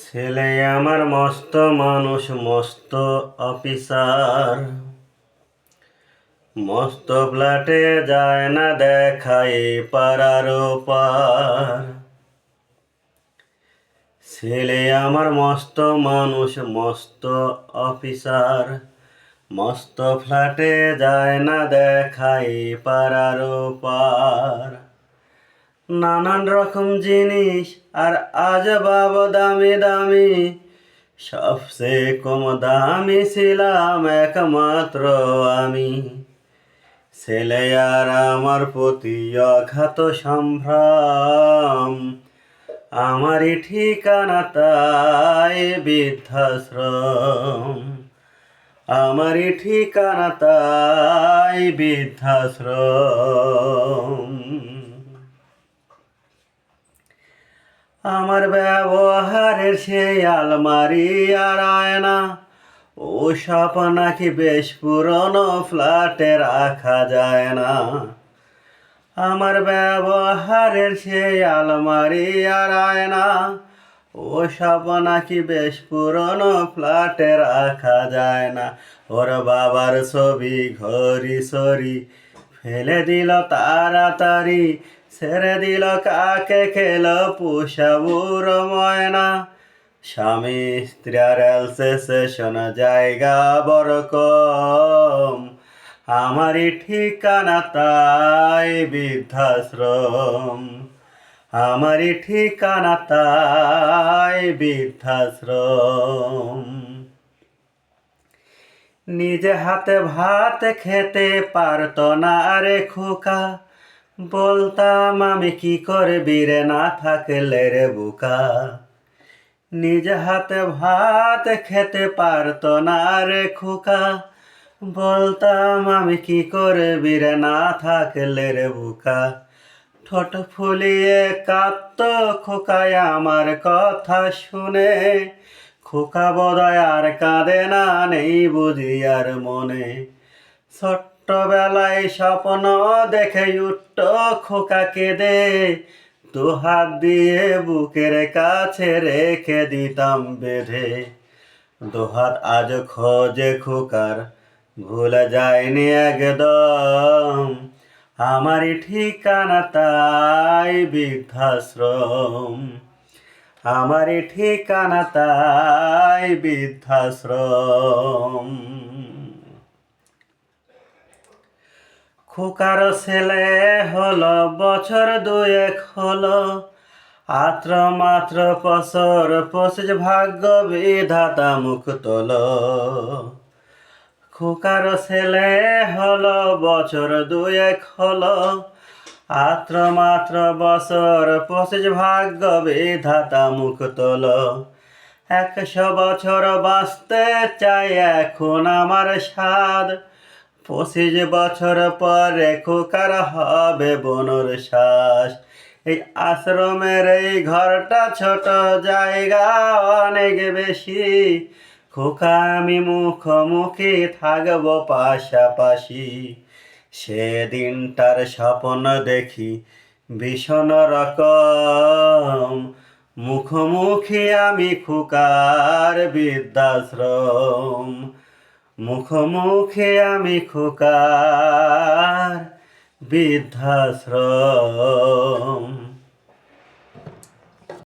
ছেলে আমার মস্ত মানুষ, মস্ত অফিসার, মস্ত ফ্ল্যাটে যায় না দেখাই পাড়ার পার। ছেলে আমার মস্ত মানুষ, মস্ত অফিসার, মস্ত ফ্ল্যাটে যায় না দেখাই পাড়ার পার। নানান রকম জিনিস আর আজবাব দামি দামি, সবচেয়ে কম দামি ছিলাম একমাত্র আমি। ছেলে আর আমার প্রতি অঘাত সম্ভ্রম, আমারই ঠিকানা তাই বৃদ্ধাশ্রম। আমারই ঠিকানা তাই বৃদ্ধাশ্রম। আমার ব্যবহারের সেই আলমারি আর আয়না, ও সব নাকি বেশ পুরনো ফ্ল্যাটে রাখা যায় না। আমার ব্যবহারের সেই আলমারি আর আয়না, ও সব নাকি বেশ পুরনো ফ্ল্যাটে রাখা যায় না। ওর বাবার ছবি ঘড়ি সরি ফেলে দিল তাড়াতাড়ি, ছেড়ে দিল কাকে খেল পোষা বুড়ো ময়না। স্বামী স্ত্রীর এলসেশন জায়গা বড় কম, আমারই ঠিকানা তাই বৃদ্ধাশ্রম। আমারই ঠিকানা তাই বৃদ্ধাশ্রম। নিজে হাতে ভাত খেতে পারতো না রে খোকা, বলতাম আমি কি করবি রে না থাকলে রে বোকা। নিজে হাতে ভাত খেতে পারতো না রে খোকা, বলতাম আমি কি করবি রে না থাকলে রে বোকা। ঠোঁট ফুলিয়ে কাঁদতো খোকায় আমার কথা শুনে, খোকা বোধহয় আর কাঁদে না, নেই বুঝি আর মনে। ছোট্টবেলায় স্বপ্ন দেখে উঠত খোকা কেঁদে, দুহাত দিয়ে বুকের কাছে রেখে দিতাম বেঁধে। দুহাত আজ খোঁজে খোকার, ভুলে যায়নি একদম, আমারই ঠিকানা তাই বৃদ্ধাশ্রম। আমারই ঠিকানা তাই বৃদ্ধাশ্রম। খোকার ছেলে হলো বছর দুয়েক হলো, আত্র মাত্র বছর 25 ভাগ্য বিধাতা মুখ তোল। খোকার ছেলে হলো বছর দুয়েক হলো, আত্র মাত্র বছর 25 ভাগ্য বিধাতা মুখ তোল। 100 বছর বাঁচতে চাই এখন আমার সাধ, 25 বছর পরে খোকার হবে বনর শ্বাস। এই আশ্রমের এই ঘরটা ছোট, জায়গা অনেক বেশি, খোকা আমি মুখোমুখি থাকবো পাশাপাশি। সেদিনটার স্বপ্ন দেখি ভীষণ রকম, মুখোমুখি আমি খোকার বৃদ্ধাশ্রম। মুখোমুখি আমি খোকার বৃদ্ধাশ্রম।